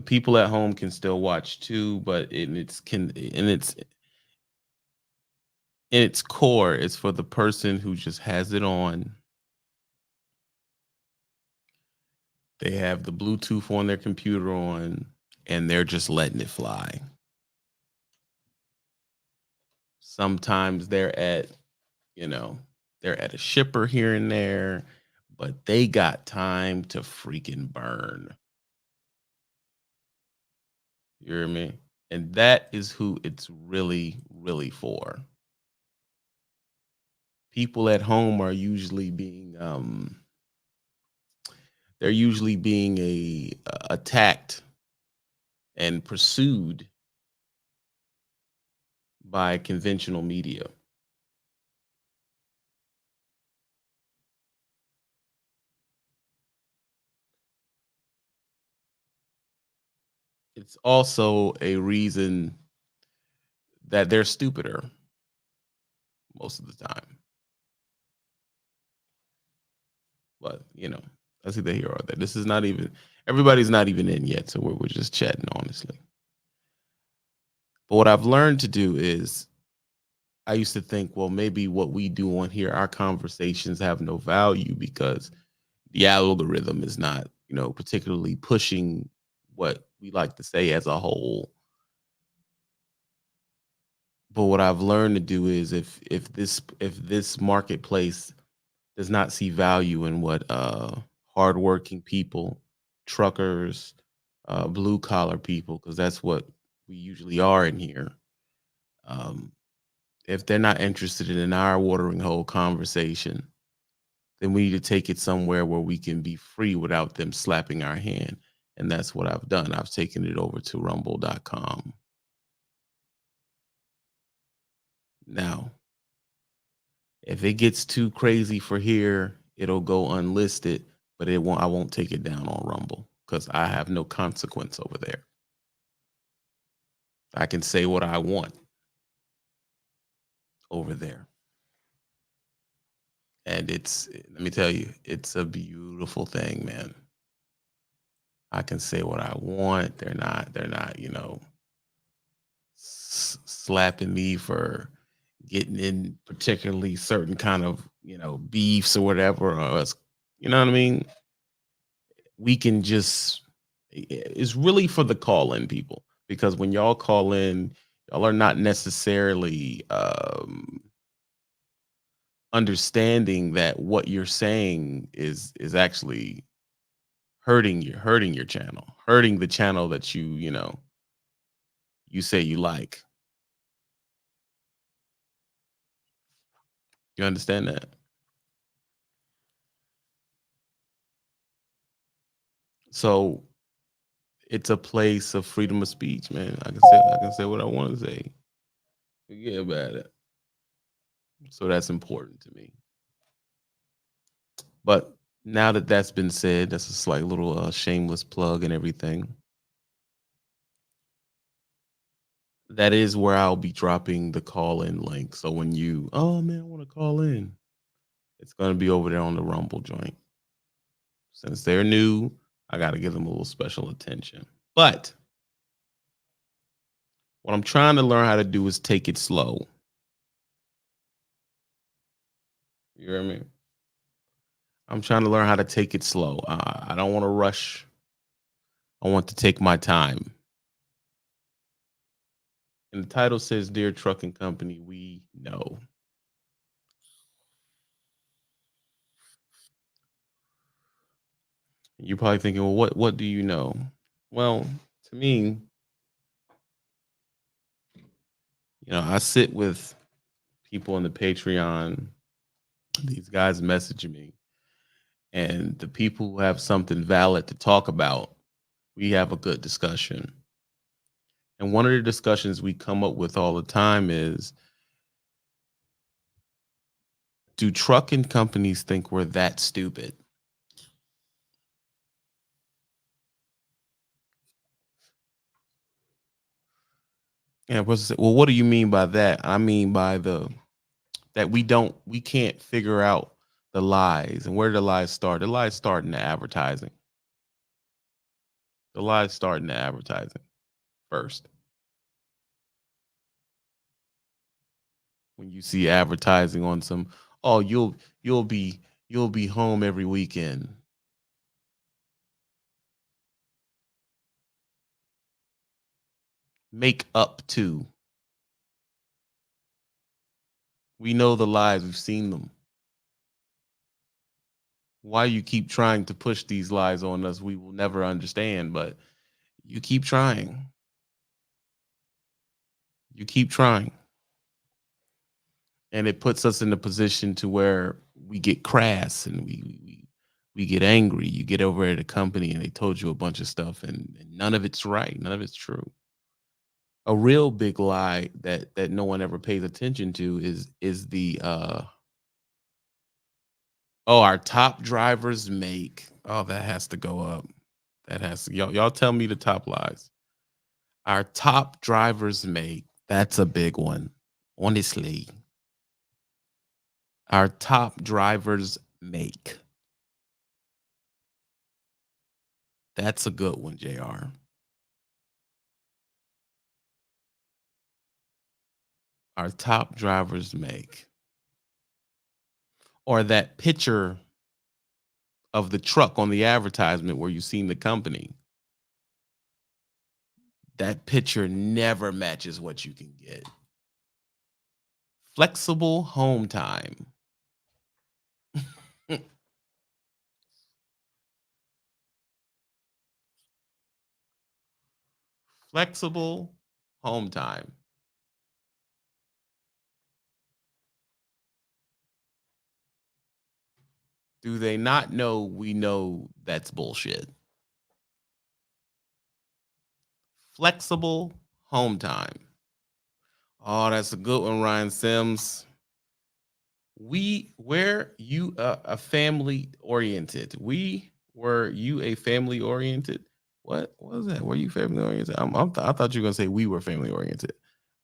people at home can still watch too, but in its core, it's for the person who just has it on. They have the Bluetooth on their computer on, and they're just letting it fly. Sometimes you know, they're at a shipper here and there, but they got time to freaking burn. You hear me? And that is who it's really, really for. People at home are usually being they're usually being attacked and pursued by conventional media. It's also a reason that they're stupider most of the time. But that's either here or there. This is not even everybody's not even in yet, so we're just chatting honestly. But what I've learned to do is I used to think, well, maybe what we do on here, our conversations have no value because the algorithm is not, particularly pushing what we like to say as a whole. But what I've learned to do is if this marketplace does not see value in what hardworking people, truckers, blue collar people, because that's what we usually are in here. Um, if they're not interested in our watering hole conversation, then we need to take it somewhere where we can be free without them slapping our hand. And that's what I've done. I've taken it over to rumble.com. Now, if it gets too crazy for here, it'll go unlisted, but I won't take it down on Rumble because I have no consequence over there. I can say what I want over there. And let me tell you, it's a beautiful thing, man. I can say what I want. They're not, slapping me for getting in particularly certain kind of, beefs or whatever, or us, you know what I mean? We can just, it's really for the call in people because when y'all call in, y'all are not necessarily understanding that what you're saying is actually hurting your channel, hurting the channel that you say you like. You understand that? So it's a place of freedom of speech, man. I can say what I want to say. Forget about it. So that's important to me. But now that that's been said, that's a slight little shameless plug and everything. That is where I'll be dropping the call in link. So when oh man, I want to call in, it's going to be over there on the Rumble joint. Since they're new, I got to give them a little special attention. But what I'm trying to learn how to do is take it slow. You hear me? I'm trying to learn how to take it slow. I don't want to rush. I want to take my time. And the title says, "Dear Trucking Company, we know." You're probably thinking, well, what do you know? Well, to me, I sit with people on the Patreon. These guys message me, and the people who have something valid to talk about, we have a good discussion. And one of the discussions we come up with all the time is, do trucking companies think we're that stupid? And a person said, well, what do you mean by that? I mean by that we can't figure out the lies. And where do the lies start? The lies start in the advertising. The lies start in the advertising first. When you see advertising on some, oh, you'll be you'll be home every weekend. Make up to. We know the lies, we've seen them. Why you keep trying to push these lies on us, we will never understand, but you keep trying. You keep trying. And it puts us in a position to where we get crass and we get angry. You get over at a company and they told you a bunch of stuff and none of it's right. None of it's true. A real big lie that no one ever pays attention to is the oh, our top drivers make, oh, that has to go up. That has to, y'all tell me the top lies. Our top drivers make, that's a big one. Honestly, our top drivers make. That's a good one, JR. Our top drivers make. Or that picture of the truck on the advertisement where you seen the company. That picture never matches what you can get. Flexible home time. Flexible home time. Do they not know we know that's bullshit? Flexible home time. Oh, that's a good one, Ryan Sims. We were you a family oriented. We were you a family oriented. What was that? Were you family oriented? I thought you were gonna say we were family oriented.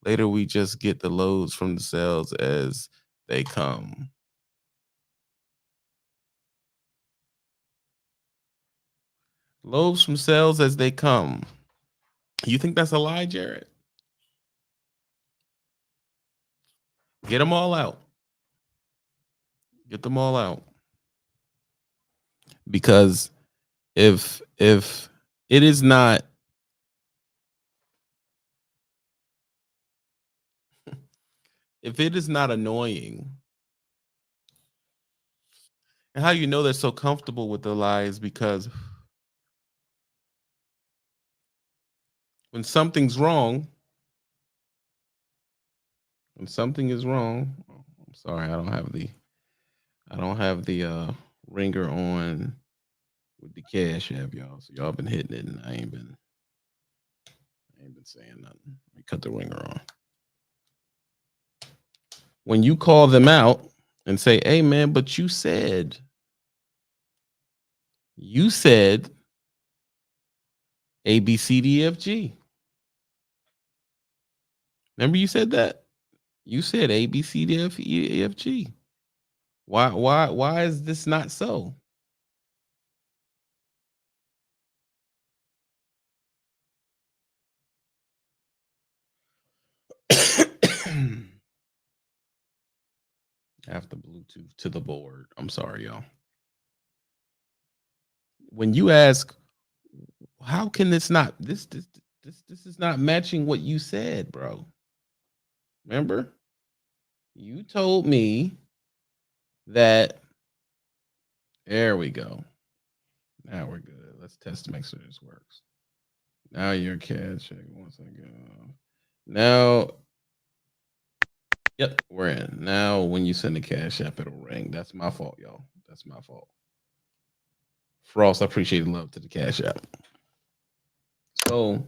Later, we just get the loads from the cells as they come. Loads from cells as they come. You think that's a lie, Jared? Get them all out. Get them all out. Because if it is not, if it is not annoying, and how you know they're so comfortable with the lies, because when something's wrong, when something is wrong, I'm sorry, I don't have the ringer on with the cash app, y'all. So y'all been hitting it, and I ain't been saying nothing. Let me cut the ringer on. When you call them out and say, "Hey, man, but you said A, B, C, D, F, G." Remember you said that? You said A, B, C, D, F, E, F, G. Why is this not so? I have to Bluetooth to the board. I'm sorry, y'all. When you ask, how can this is not matching what you said, bro? Remember? You told me that, there we go. Now we're good. Let's test to make sure this works. Now your CAD check once again. Now, yep, we're in. Now when you send the cash app, it'll ring. That's my fault, y'all. That's my fault. Frost, I appreciate the love to the cash app. So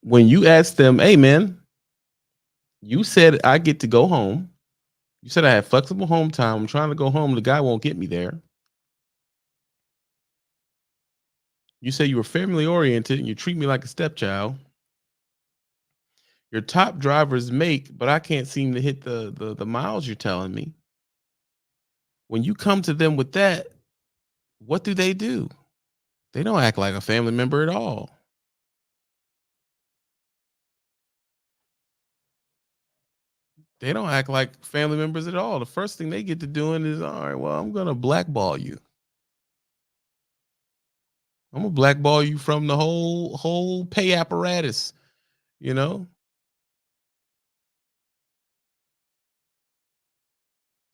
when you ask them, hey man, you said I get to go home. You said I have flexible home time. I'm trying to go home. The guy won't get me there. You say you were family oriented and you treat me like a stepchild. Your top drivers make, but I can't seem to hit the miles you're telling me. When you come to them with that, What do they do? They don't act like a family member at all. They don't act like family members at all. The first thing they get to doing is, all right, well, I'm gonna blackball you. I'm gonna blackball you from the whole pay apparatus. You know,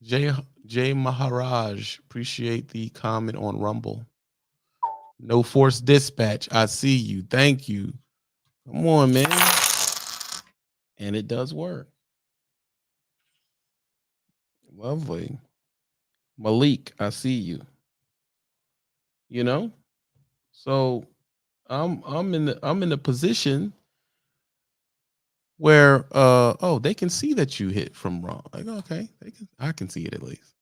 Jay Jay Maharaj, appreciate the comment on Rumble. No force dispatch. I see you. Thank you. Come on, man. And it does work. Lovely. Malik, I see you. You know? So I'm in a position where oh, they can see that you hit from wrong. Like, okay, I can see it at least.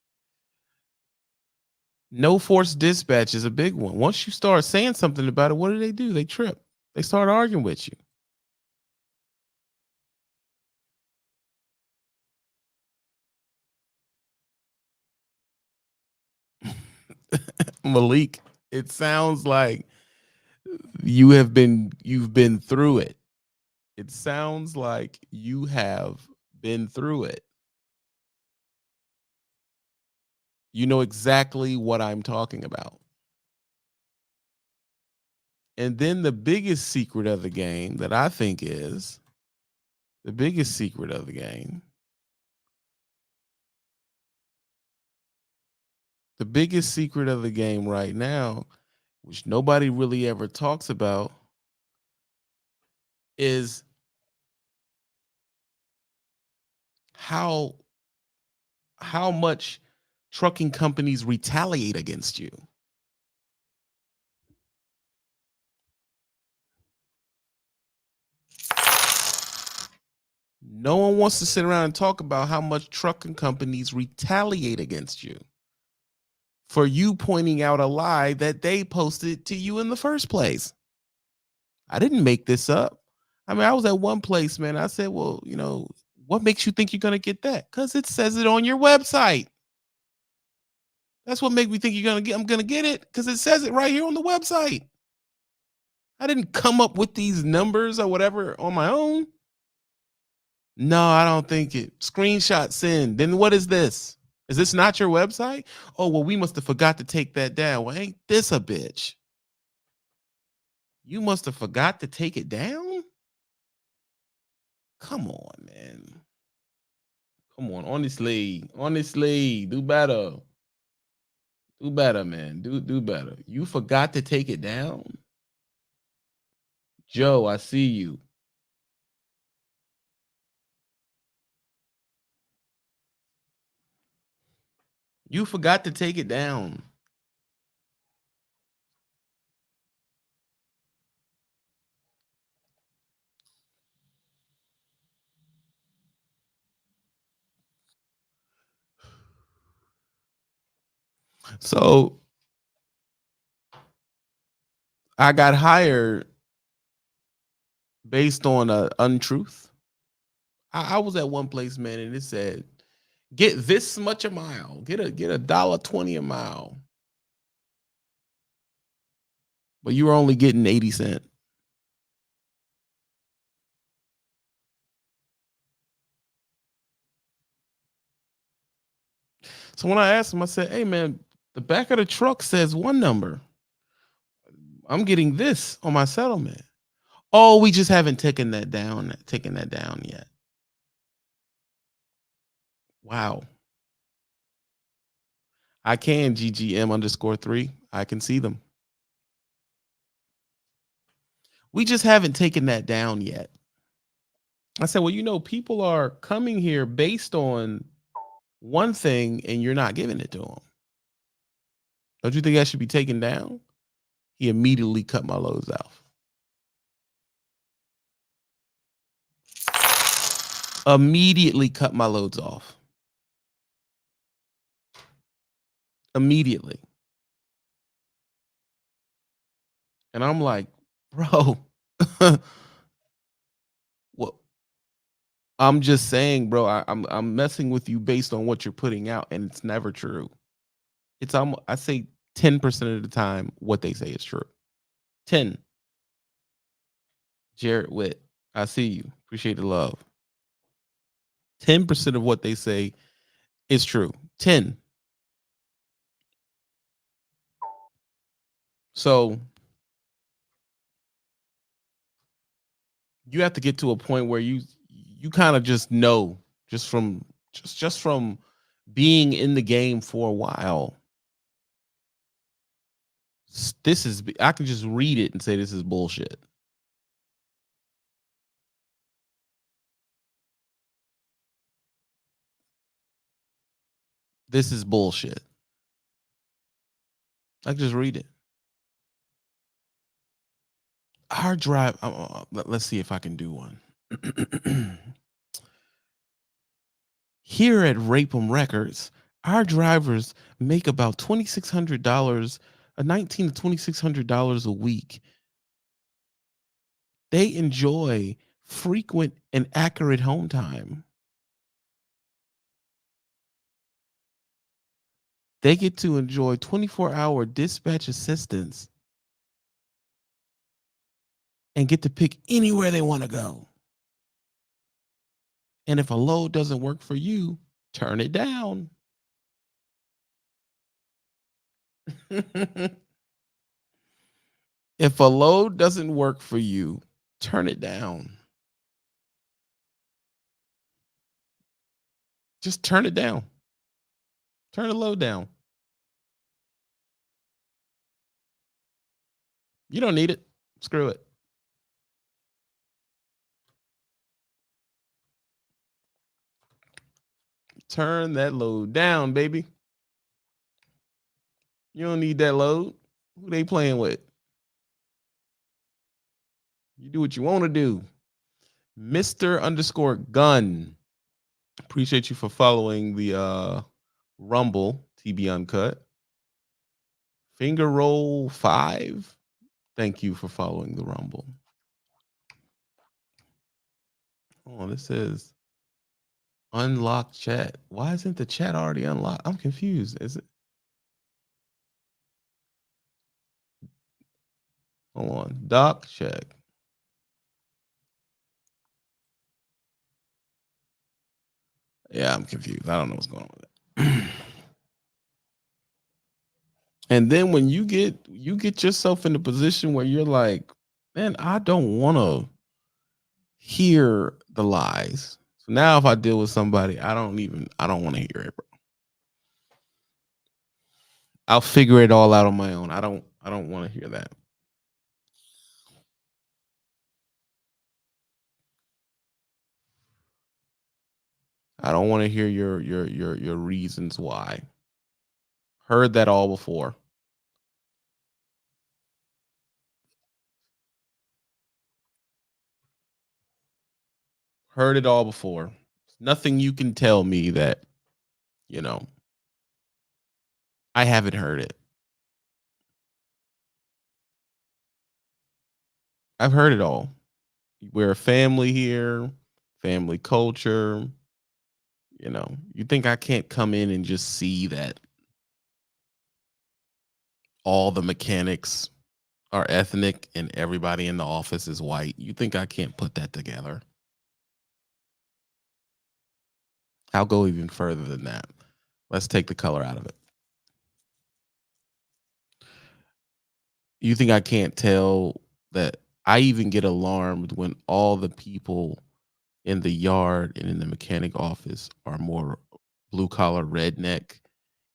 No force dispatch is a big one. Once you start saying something about it, what do? They trip. They start arguing with you. Malik, it sounds like you've been through it. It sounds like you have been through it. You know exactly what I'm talking about. And then the biggest secret of the game that I think is the biggest secret of the game, the biggest secret of the game right now, which nobody really ever talks about, is how much trucking companies retaliate against you. No one wants to sit around and talk about how much trucking companies retaliate against you for you pointing out a lie that they posted to you in the first place. I didn't make this up. I mean, I was at one place, man. I said, well, what makes you think you're going to get that? Because it says it on your website. That's what makes me think I'm going to get it because it says it right here on the website. I didn't come up with these numbers or whatever on my own. No, I don't think it. Screenshot send. Then what is this? Is this not your website? Oh, well, we must have forgot to take that down. Well, ain't this a bitch? You must have forgot to take it down? Come on, man. Come on. Honestly, do better. Do better, man. Do better. You forgot to take it down? Joe, I see you. You forgot to take it down. So I got hired based on a untruth. I was at one place, man, and it said, get this much a mile. Get a $1.20 a mile. But you were only getting 80 cents. So when I asked him, I said, hey man, the back of the truck says one number. I'm getting this on my settlement. Oh, we just haven't taken that down yet. Wow. I can GGM_3. I can see them. We just haven't taken that down yet. I said, well, people are coming here based on one thing and you're not giving it to them. Don't you think that should be taken down? He immediately cut my loads off. Immediately cut my loads off. Immediately. And I'm like, bro, what? I'm just saying, bro, I'm messing with you based on what you're putting out, and it's never true. I say 10% of the time, what they say is true. 10. Jared Witt, I see you. Appreciate the love. 10% of what they say is true. 10. So you have to get to a point where you kind of just know just from being in the game for a while. This is I can just read it and say this is bullshit. This is bullshit. I can just read it. Hard drive. Let's see if I can do one. Here at Rapem Records, our drivers make about $2,600, $1,900 to $2,600 a week. They enjoy frequent and accurate home time. They get to enjoy 24-hour dispatch assistance and get to pick anywhere they want to go. And if a load doesn't work for you, turn it down. If a load doesn't work for you, turn it down. Just turn it down. Turn the load down. You don't need it. Screw it. Turn that load down, baby. You don't need that load. Who they playing with? You do what you want to do. Mr. underscore gun. Appreciate you for following the Rumble TB Uncut. Finger roll 5. Thank you for following the Rumble. Oh, this is unlock chat. Why isn't the chat already unlocked? I'm confused. Is it? Hold on. Doc check. Yeah, I'm confused. I don't know what's going on with it. And then when you get yourself in a position where you're like, man, I don't want to hear the lies. So now if I deal with somebody, I don't want to hear it, bro. I'll figure it all out on my own. I don't want to hear that. I don't want to hear your reasons why. Heard that all before. Heard it all before. Nothing you can tell me that, you know, I haven't heard it. I've heard it all. We're a family here, family culture. You know, you think I can't come in and just see that all the mechanics are ethnic and everybody in the office is white? You think I can't put that together? I'll go even further than that. Let's take the color out of it. You think I can't tell that I even get alarmed when all the people in the yard and in the mechanic office are more blue collar redneck,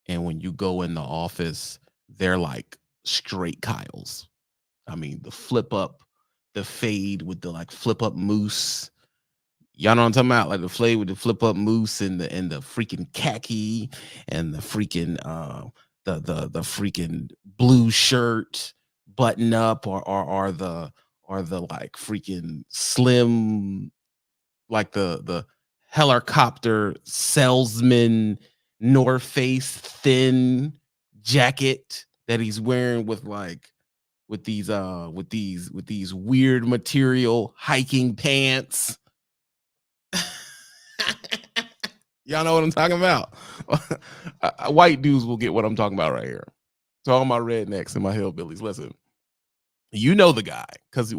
and when you go in the office, they're like straight Kyles. I mean, the flip up, the fade with the like flip up moose. Y'all know what I'm talking about? Like the fade with the flip up moose and the freaking khaki and the freaking the freaking blue shirt button up or the like freaking slim, like the helicopter salesman North Face thin jacket that he's wearing with these weird material hiking pants. Y'all know what I'm talking about. White dudes will get what I'm talking about right here. To all my rednecks and my hillbillies, listen, you know the guy because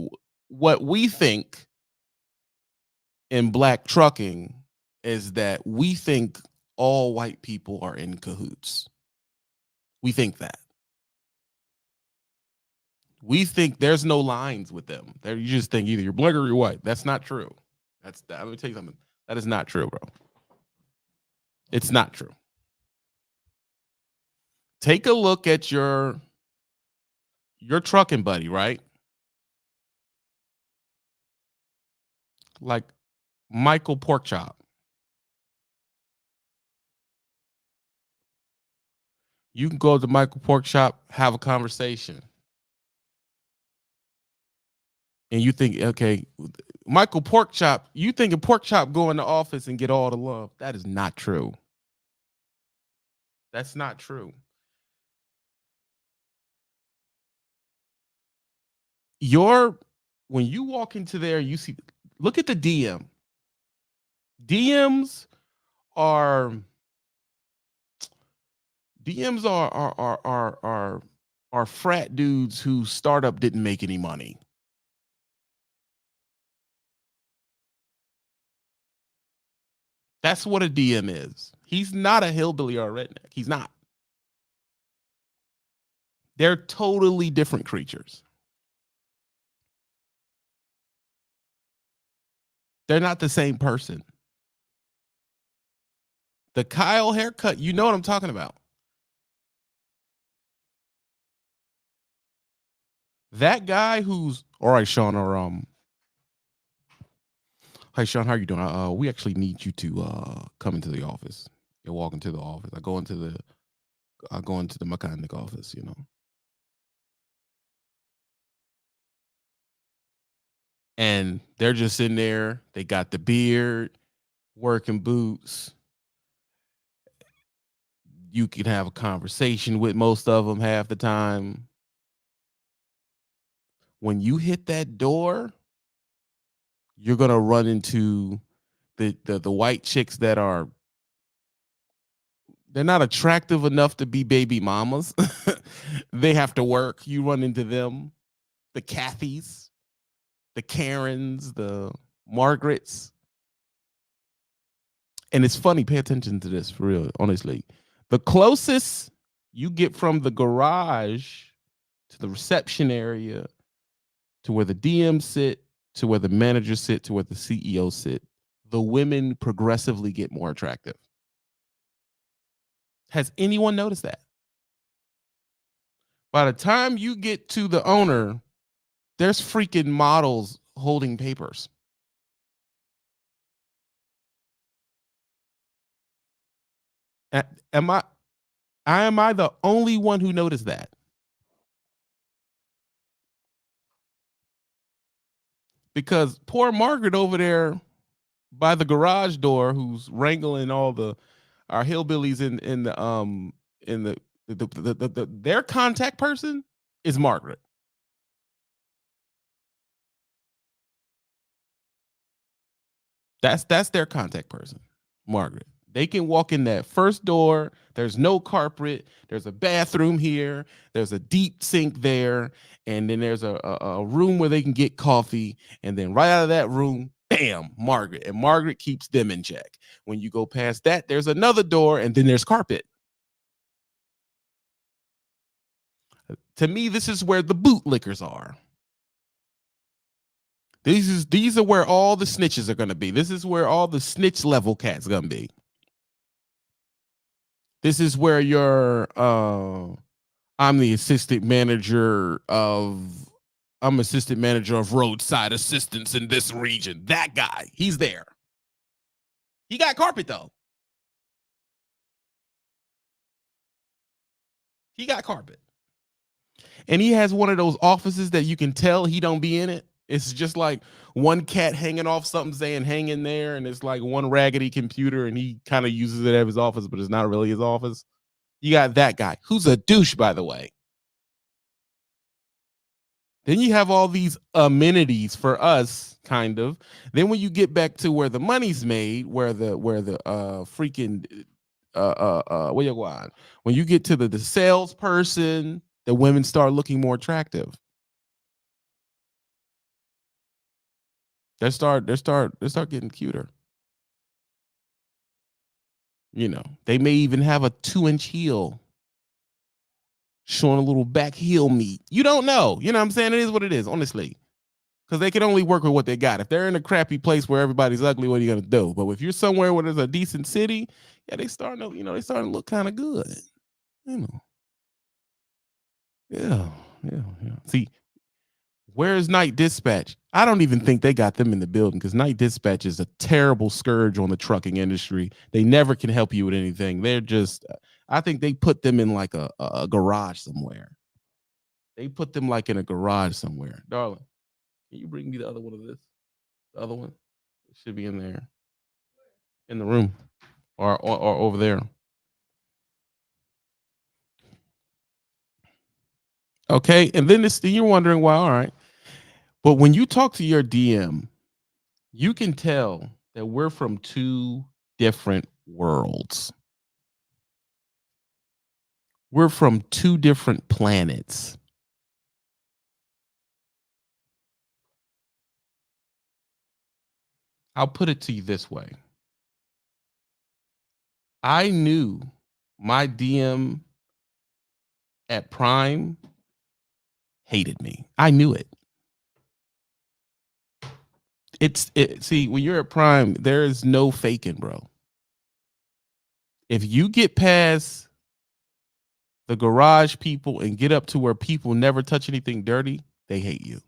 what we think in black trucking is that we think all white people are in cahoots. We think that. We think there's no lines with them. There, you just think either you're black or you're white. That's not true. That's that. Let me tell you something. That is not true, bro. It's not true. Take a look at your trucking buddy, right? Like Michael Porkchop. You can go to Michael Porkchop, have a conversation, and you think, okay, Michael Porkchop, you thinking Porkchop go in the office and get all the love. That is not true. That's not true. Your when you walk into there, you see, look at the DM. DMs are DMs are frat dudes whose startup didn't make any money. That's what a DM is. He's not a hillbilly or a redneck. He's not. They're totally different creatures. They're not the same person. The Kyle haircut, you know what I'm talking about. That guy who's all right, Sean, or hi Sean, how are you doing? We actually need you to come into the office. You're walking to the office. I go into the mechanic office, you know. And they're just in there. They got the beard, working boots. You can have a conversation with most of them half the time. When you hit that door, you're gonna run into the white chicks that are they're not attractive enough to be baby mamas. They have to work. You run into them, the Kathys, the Karens, the Margarets. And it's funny, pay attention to this for real, honestly. The closest you get from the garage to the reception area to where the DMs sit, to where the managers sit, to where the CEOs sit, the women progressively get more attractive. Has anyone noticed that? By the time you get to the owner, there's freaking models holding papers. Am I the only one who noticed that? Because poor Margaret over there by the garage door, who's wrangling all the our hillbillies in their contact person is Margaret. That's their contact person, Margaret. They can walk in that first door. There's no carpet. There's a bathroom here. There's a deep sink there, and then there's a room where they can get coffee. And then right out of that room, bam, Margaret. And Margaret keeps them in check. When you go past that, there's another door, and then there's carpet. To me, this is where the bootlickers are. These are where all the snitches are going to be. This is where all the snitch level cats going to be. This is where your I'm the assistant manager of I'm assistant manager of roadside assistance in this region. That guy, he's there. He got carpet though. He got carpet. And he has one of those offices that you can tell he don't be in it. It's just like one cat hanging off something saying hang in there, and it's like one raggedy computer, and he kind of uses it as his office, but it's not really his office. You got that guy who's a douche, by the way. Then you have all these amenities for us, kind of. Then when you get back to where the money's made, where the freaking where you going? When you get to the salesperson, the women start looking more attractive. They start getting cuter. You know, they may even have a 2-inch heel showing a little back heel meat. You don't know. You know what I'm saying? It is what it is, honestly. Because they can only work with what they got. If they're in a crappy place where everybody's ugly, what are you gonna do? But if you're somewhere where there's a decent city, yeah, they starting to, they starting to look kind of good. You know, yeah, yeah. See, where's Night Dispatch? I don't even think they got them in the building because Night Dispatch is a terrible scourge on the trucking industry. They never can help you with anything. They're just, I think they put them in like a garage somewhere. They put them like in a garage somewhere. Darling, can you bring me the other one of this? The other one? It should be in there, in the room, or over there. Okay, and then you're wondering why. All right, but when you talk to your DM, you can tell that we're from two different worlds. We're from two different planets. I'll put it to you this way. I knew my DM at Prime hated me. I knew it. See, when you're at Prime, there is no faking, bro. If you get past the garage people and get up to where people never touch anything dirty, they hate you.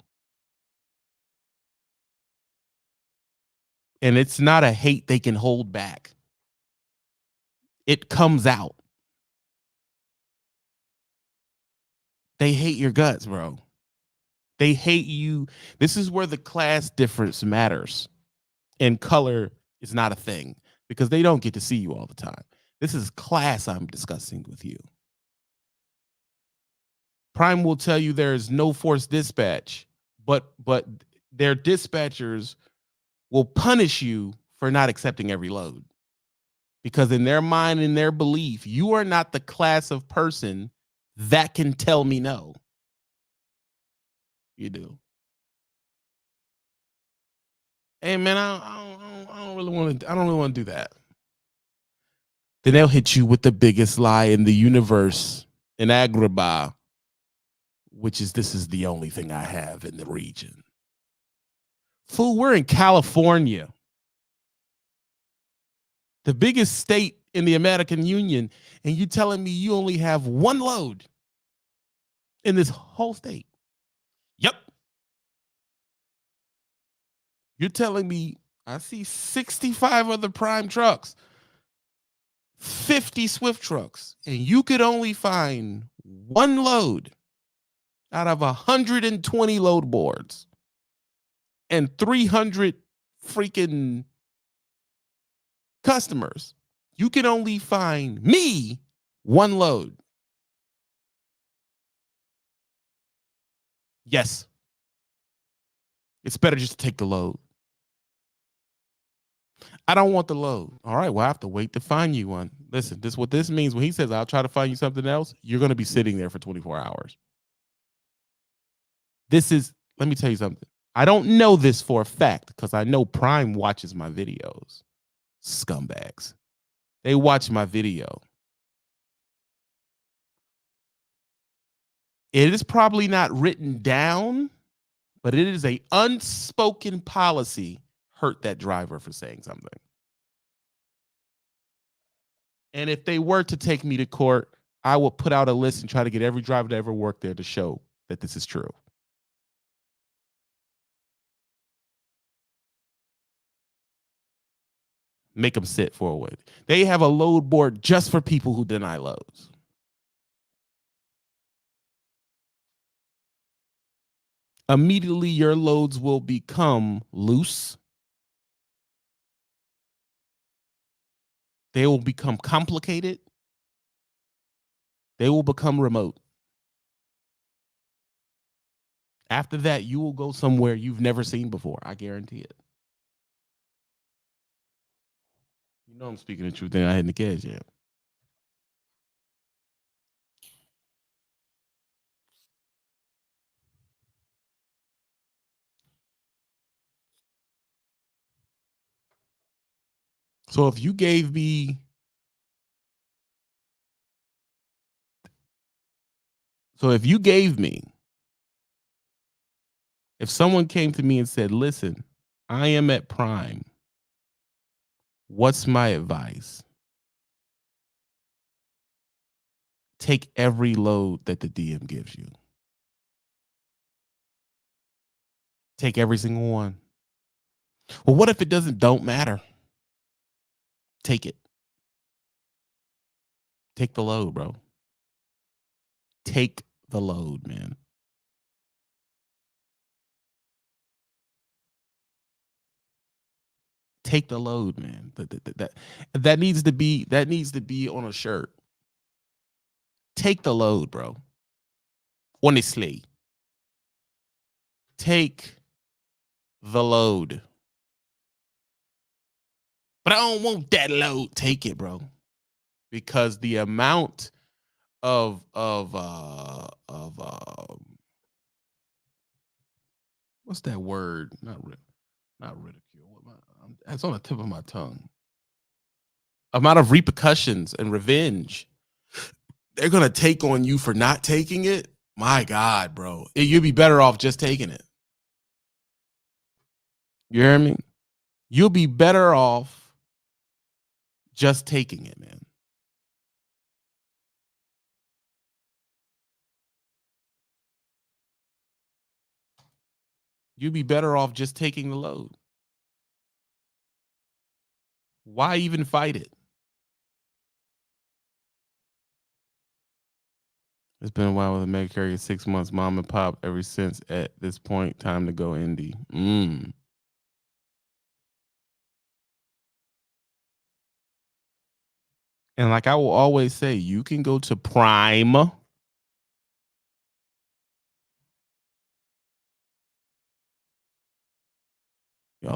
And it's not a hate they can hold back. It comes out. They hate your guts, bro. They hate you. This is where the class difference matters. And color is not a thing because they don't get to see you all the time. This is class I'm discussing with you. Prime will tell you there is no forced dispatch, but their dispatchers will punish you for not accepting every load. Because in their mind, in their belief, you are not the class of person that can tell me no. You do. Hey man, I don't really want to. I don't really want to do that. Then they'll hit you with the biggest lie in the universe in Agrabah, which is this is the only thing I have in the region. Fool, we're in California, the biggest state in the American Union, and you telling me you only have one load in this whole state? Yep. You're telling me I see 65 other Prime trucks, 50 Swift trucks, and you could only find one load out of 120 load boards and 300 freaking customers. You can only find me one load. Yes. It's better just to take the load. I don't want the load. All right, well, I have to wait to find you one. Listen, this what this means when he says I'll try to find you something else, you're going to be sitting there for 24 hours. This is, let me tell you something. I don't know this for a fact because I know Prime watches my videos. Scumbags. They watch my video. It is probably not written down, but it is a unspoken policy. Hurt that driver for saying something. And if they were to take me to court, I will put out a list and try to get every driver that ever worked there to show that this is true. Make them sit for a wait. They have a load board just for people who deny loads. Immediately, your loads will become loose. They will become complicated. They will become remote. After that, you will go somewhere you've never seen before. I guarantee it. You know I'm speaking the truth, and I hadn't the cash yet. So if you gave me, so if you gave me, if someone came to me and said, "Listen, I am at prime. What's my advice?" Take every load that the DM gives you. Take every single one. Well, what if it don't matter? Take it. Take the load, bro. Take the load, man. Take the load, man. That needs to be on a shirt. Take the load, bro. Honestly, take the load. But I don't want that load. Take it, bro. Because the amount of what's that word? Not ridicule. It's on the tip of my tongue. Amount of repercussions and revenge they're gonna take on you for not taking it. My God, bro, you'd be better off just taking it. You hear me? You'll be better off just taking it, man. You'd be better off just taking the load. Why even fight it? It's been a while with a mega carrier, 6 months, mom and pop ever since. At this point, time to go indie. And like I will always say, you can go to Prime. A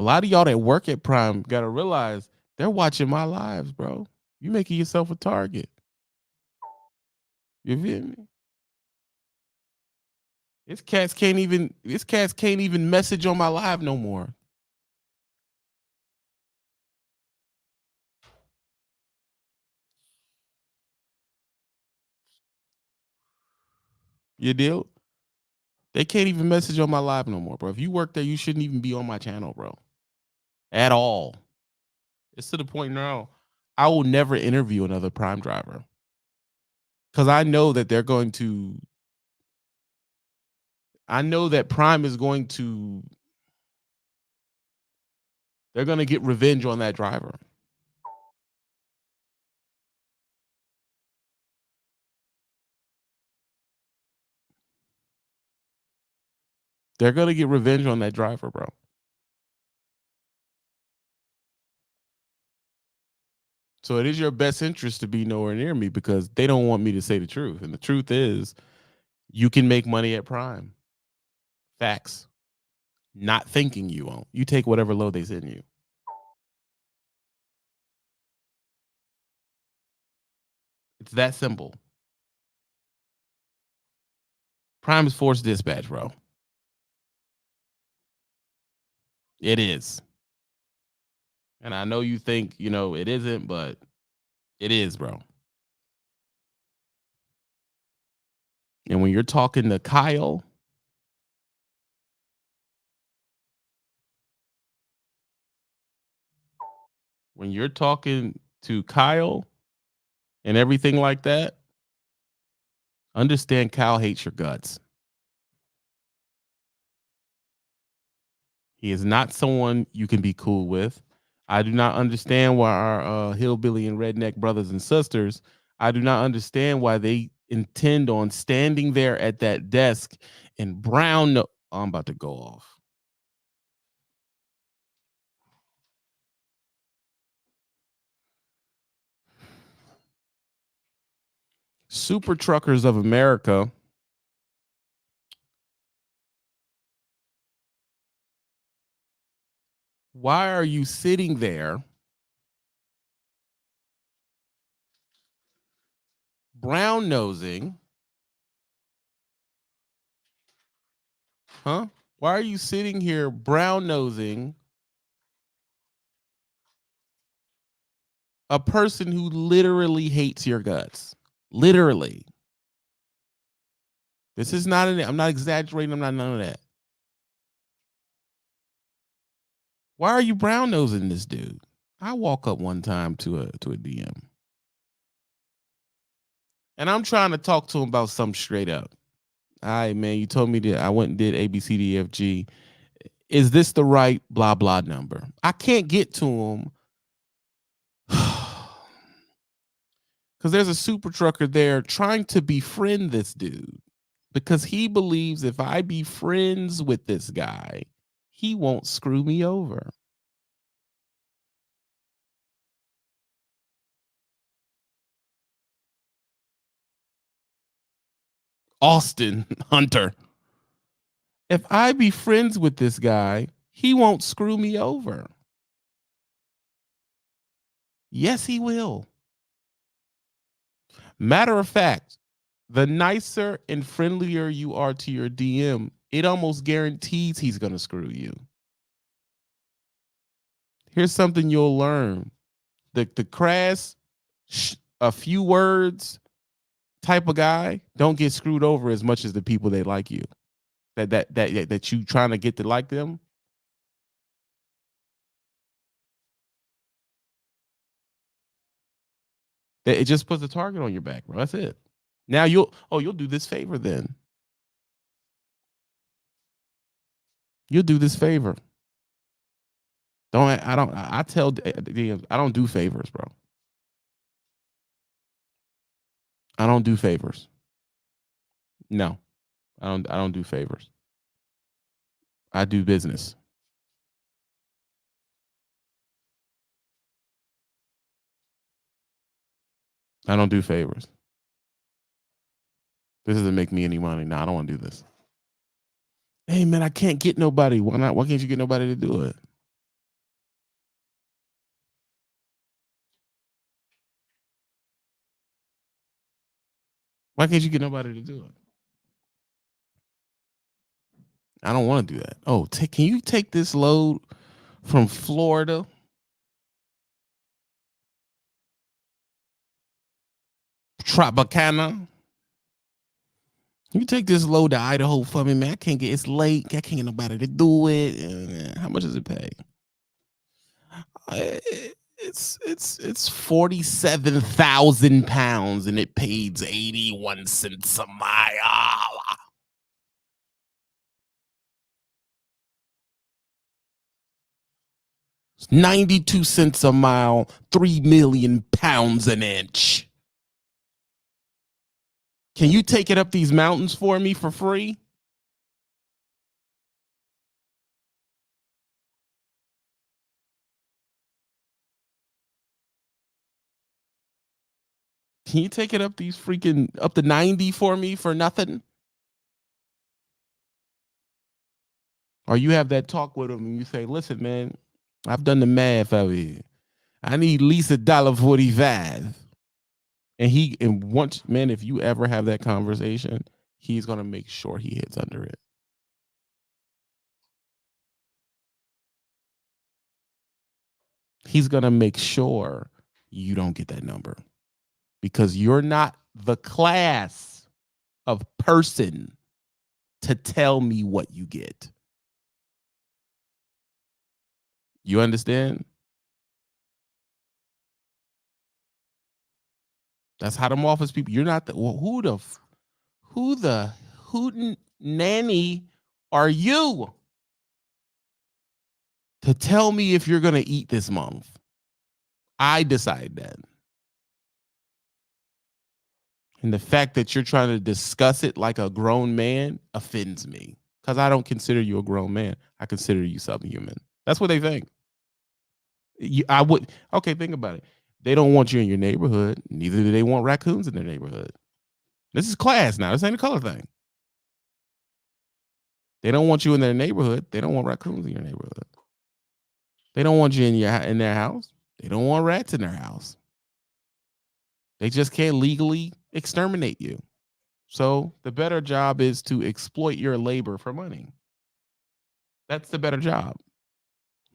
lot of y'all that work at Prime got to realize they're watching my lives, bro. You making yourself a target. You feel me? This cats can't even message on my live no more. You deal? They can't even message on my live no more, bro. If you work there, you shouldn't even be on my channel, bro. At all. It's to the point now I will never interview another Prime driver. Because I know that I know that Prime is going to, they're going to get revenge on that driver. They're going to get revenge on that driver, bro. So it is your best interest to be nowhere near me because they don't want me to say the truth. And the truth is, you can make money at Prime. Facts. Not thinking you won't. You take whatever load they send you. It's that simple. Prime is forced dispatch, bro. It is. And I know you think, it isn't, but it is, bro. And when you're talking to Kyle, when you're talking to Kyle and everything like that, understand Kyle hates your guts. He is not someone you can be cool with. I do not understand why our hillbilly and redneck brothers and sisters, I do not understand why they intend on standing there at that desk and brown. Oh, I'm about to go off. Super Truckers of America. Why are you sitting there brown nosing? Huh? Why are you sitting here brown nosing A person who literally hates your guts. Literally. This is not I'm not exaggerating. I'm not none of that. Why are you brown nosing this dude? I walk up one time to a DM. And I'm trying to talk to him about something straight up. All right, man, you told me that I went and did A, B, C, D, F, G. Is this the right blah, blah number? I can't get to him because there's a super trucker there trying to befriend this dude because he believes if I be friends with this guy, he won't screw me over. Austin Hunter. If I be friends with this guy, he won't screw me over. Yes, he will. Matter of fact, the nicer and friendlier you are to your DM, it almost guarantees he's going to screw you. Here's something you'll learn. The crass, a few words type of guy don't get screwed over as much as the people that like you. That you trying to get to like them. It just puts a target on your back, bro. That's it. Now you'll do this favor then. You'll do this favor. I tell DMs, I don't do favors, bro. I don't do favors. No. I don't do favors. I do business. I don't do favors. This doesn't make me any money. No, I don't want to do this. Hey man, I can't get nobody. Why not? Why can't you get nobody to do it? Why can't you get nobody to do it? I don't want to do that. Oh, can you take this load from Florida? Tropicana? You take this load to Idaho for me, man. I can't get it's late. I can't get nobody to do it. How much does it pay? It's 47,000 and it pays 81 cents a mile. 92 cents a mile, 3 million pounds an inch. Can you take it up these mountains for me for free? Can you take it up these freaking up to 90 for me for nothing? Or you have that talk with him and you say, listen, man, I've done the math over here. I need at least $1.45. And once, man, if you ever have that conversation, he's gonna make sure he hits under it. He's gonna make sure you don't get that number because you're not the class of person to tell me what you get. You understand? That's how them office people. You're not the who the hootin' nanny are you to tell me if you're gonna eat this month? I decide that. And the fact that you're trying to discuss it like a grown man offends me because I don't consider you a grown man. I consider you subhuman. That's what they think. I would. Okay, think about it. They don't want you in your neighborhood. Neither do they want raccoons in their neighborhood. This is class now. This ain't a color thing. They don't want you in their neighborhood. They don't want raccoons in your neighborhood. They don't want you in their house. They don't want rats in their house. They just can't legally exterminate you. So the better job is to exploit your labor for money. That's the better job.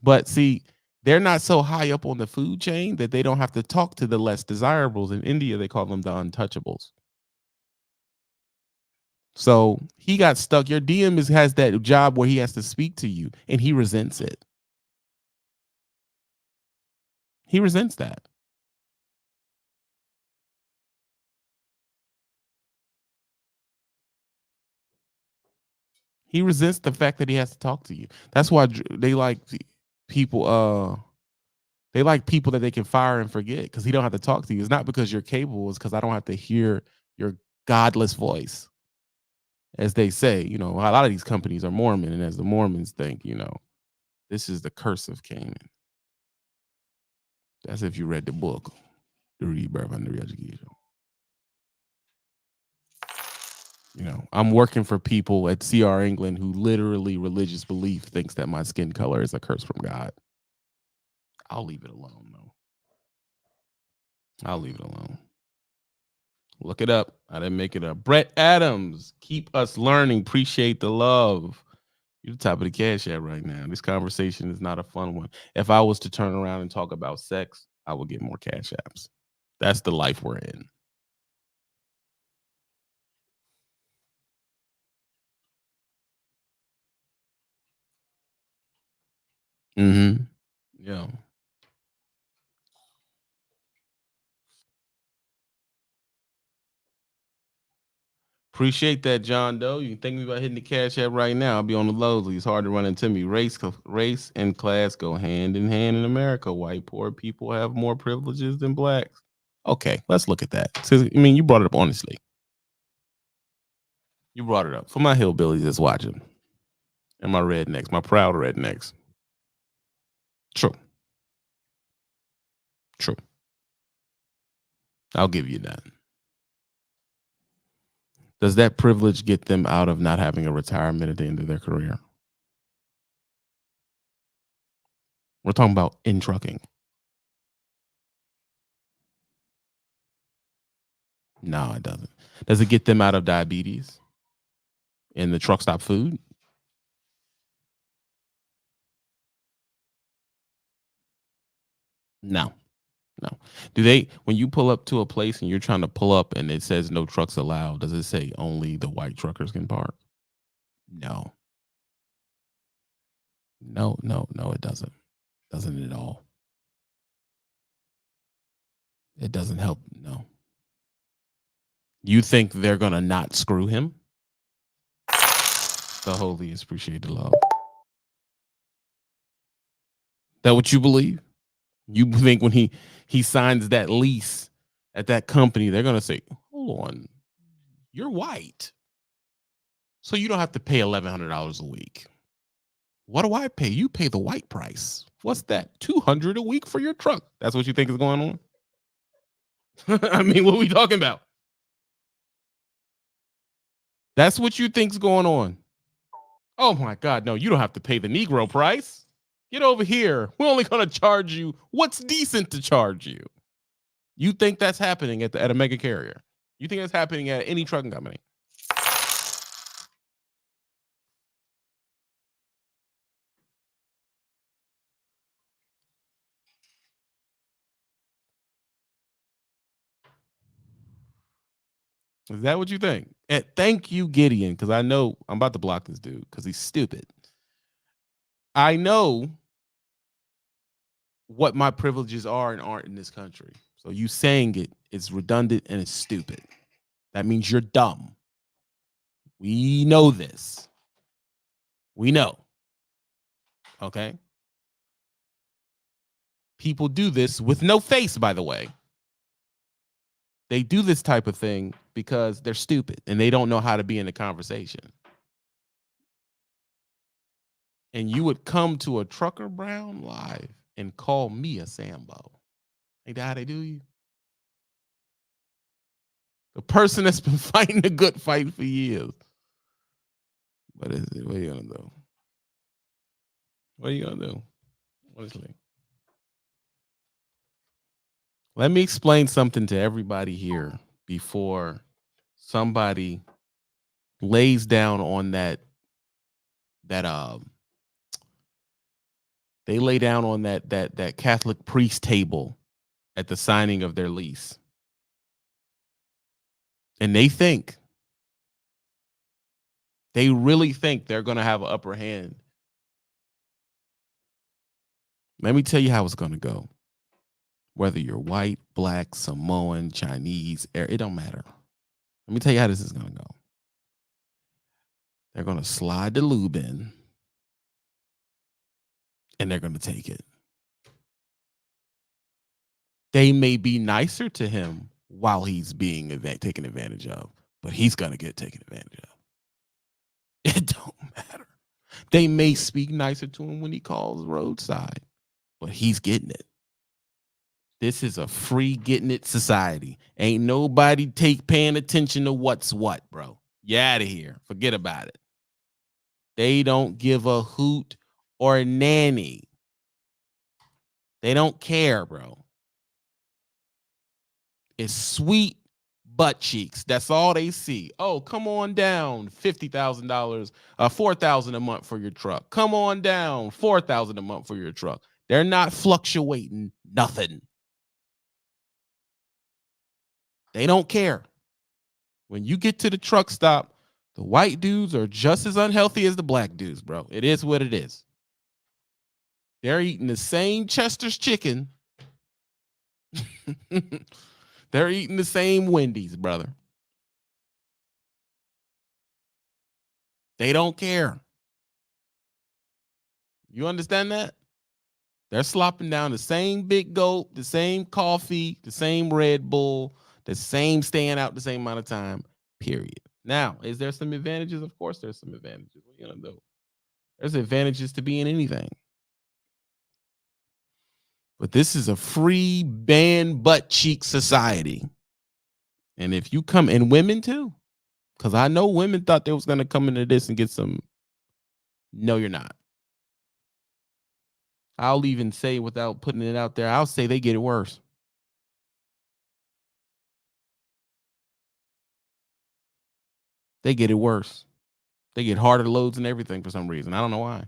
But see, They're not so high up on the food chain that they don't have to talk to the less desirables. In India, they call them the untouchables. So he got stuck. Your DM has that job where he has to speak to you, and he resents it. He resents that. He resents the fact that he has to talk to you. That's why they like people. They like people that they can fire and forget because he don't have to talk to you. It's not because you're capable. It's because I don't have to hear your godless voice, as they say. You know, a lot of these companies are Mormon, and as the Mormons think, you know, this is the curse of Canaan. That's if you read the book, The Rebirth and the Re-Education. You know, I'm working for people at CR England who literally religious belief thinks that my skin color is a curse from God. I'll leave it alone, though. I'll leave it alone. Look it up. I didn't make it up. Brett Adams, keep us learning. Appreciate the love. You're the top of the cash app right now. This conversation is not a fun one. If I was to turn around and talk about sex, I would get more cash apps. That's the life we're in. Mm-hmm. Yeah. Appreciate that, John Doe. You can thank me about hitting the cash app right now. I'll be on the lowly. It's hard to run into me. Race and class go hand in hand in America. White poor people have more privileges than blacks. Okay, let's look at that. So, I mean, you brought it up honestly. You brought it up for my hillbillies that's watching and my rednecks, my proud rednecks. True, true. I'll give you that. Does that privilege get them out of not having a retirement at the end of their career? We're talking about in trucking. No, it doesn't. Does it get them out of diabetes and the truck stop food? No, no. Do they, when you pull up to a place and you're trying to pull up and it says no trucks allowed, does it say only the white truckers can park? No, no, it doesn't. Doesn't at all. It doesn't help. No. You think they're going to not screw him? The holiest appreciate the love. That what you believe? You think when he signs that lease at that company, they're going to say, hold on, you're white. So you don't have to pay $1,100 a week. What do I pay? You pay the white price. What's that? $200 a week for your truck. That's what you think is going on? I mean, what are we talking about? That's what you think's going on. Oh my God, no, you don't have to pay the Negro price. Get over here. We're only going to charge you what's decent to charge you. You think that's happening at a mega carrier? You think that's happening at any trucking company? Is that what you think? And thank you, Gideon, because I know I'm about to block this dude because he's stupid. I know what my privileges are and aren't in this country. So you saying it is redundant and it's stupid. That means you're dumb. We know this. We know. Okay. People do this with no face, by the way. They do this type of thing because they're stupid and they don't know how to be in a conversation. And you would come to a Trucker Brown live and call me a Sambo. Ain't that how they do you? The person that's been fighting a good fight for years. What is it? What are you gonna do? What are you gonna do? Honestly. Let me explain something to everybody here before somebody lays down on that They lay down on that Catholic priest table at the signing of their lease. And they really think they're going to have an upper hand. Let me tell you how it's going to go. Whether you're white, black, Samoan, Chinese, it don't matter. Let me tell you how this is going to go. They're going to slide the lube in and they're going to take it. They may be nicer to him while he's being taken advantage of, but he's going to get taken advantage of. It don't matter. They may speak nicer to him when he calls roadside, but he's getting it. This is a free getting it society. Ain't nobody paying attention to what's what, bro. You out of here. Forget about it. They don't give a hoot or a nanny. They don't care, bro. It's sweet butt cheeks. That's all they see. Oh, come on down, $50,000, $4,000 a month for your truck. Come on down, $4,000 a month for your truck. They're not fluctuating nothing. They don't care. When you get to the truck stop, the white dudes are just as unhealthy as the black dudes, bro. It is what it is. They're eating the same Chester's chicken. They're eating the same Wendy's, brother. They don't care. You understand that? They're slopping down the same Big Gulp, the same coffee, the same Red Bull, the same staying out the same amount of time, period. Now, is there some advantages? Of course there's some advantages. What are you going to do? There's advantages to being anything. But this is a free band butt cheek society. And if you come, and women too, because I know women thought they was going to come into this and get some. No, you're not. I'll even say, without putting it out there, I'll say they get it worse. They get it worse. They get harder loads and everything for some reason. I don't know why.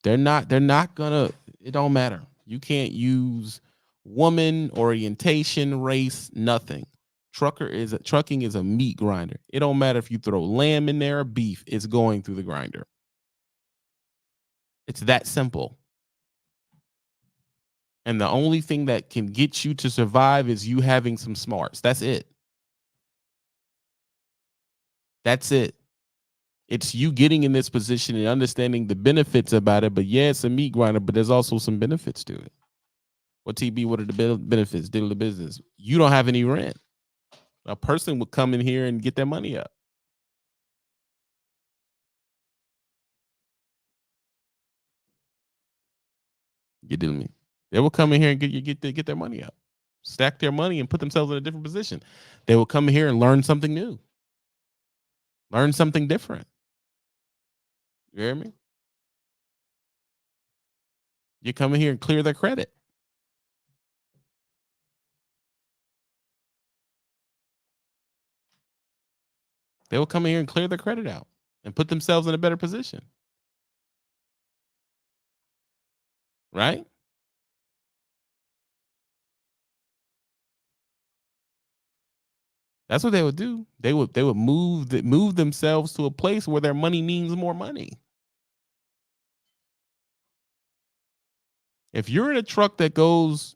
They're not gonna, it don't matter. You can't use woman, orientation, race, nothing. Trucking is a meat grinder. It don't matter if you throw lamb in there or beef, it's going through the grinder. It's that simple. And the only thing that can get you to survive is you having some smarts. That's it. That's it. It's you getting in this position and understanding the benefits about it. But yeah, it's a meat grinder, but there's also some benefits to it. What TB, what are the benefits? Diddle the business. You don't have any rent. A person would come in here and get their money up. You dealing me? They will come in here and get their money up, stack their money, and put themselves in a different position. They will come here and learn something new, learn something different. You hear me? You come in here and clear their credit. They will come in here and clear their credit out and put themselves in a better position. Right? That's what they would do. They would move themselves to a place where their money means more money. If you're in a truck that goes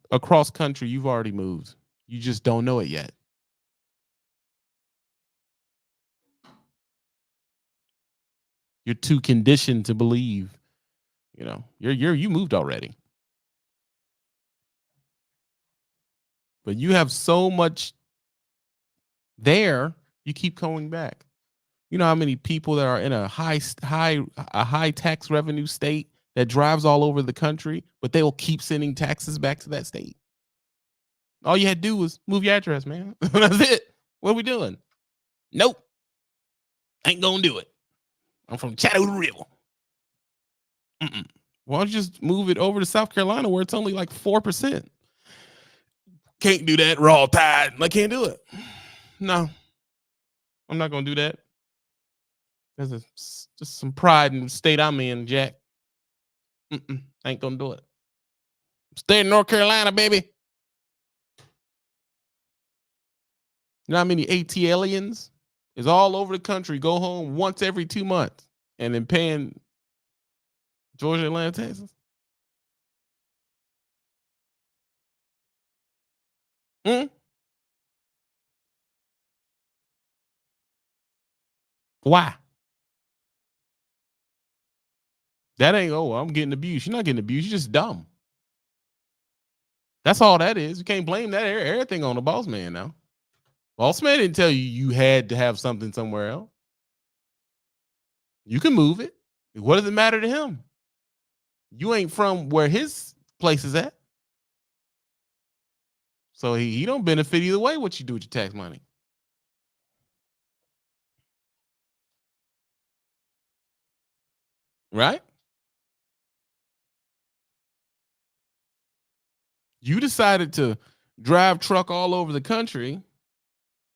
across country, you've already moved. You just don't know it yet. You're too conditioned to believe, you moved already. But you have so much there, you keep going back. You know how many people that are in a high tax revenue state that drives all over the country, but they will keep sending taxes back to that state. All you had to do was move your address, man. That's it. What are we doing? Nope. Ain't gonna do it. I'm from Chattanooga River. Why don't you just move it over to South Carolina where it's only like 4%? Can't do that. Raw tide. I can't do it. No. I'm not gonna do that. Just some pride in the state I'm in, Jack. Ain't gonna do it. Stay in North Carolina, baby. You know how many ATLians is all over the country, go home once every 2 months and then paying Georgia, Atlanta, Texas? Hmm? Why? That ain't, oh, I'm getting abused. You're not getting abused. You're just dumb. That's all that is. You can't blame that everything on the boss man now. Boss man didn't tell you you had to have something somewhere else. You can move it. What does it matter to him? You ain't from where his place is at. So he don't benefit either way what you do with your tax money. Right? You decided to drive truck all over the country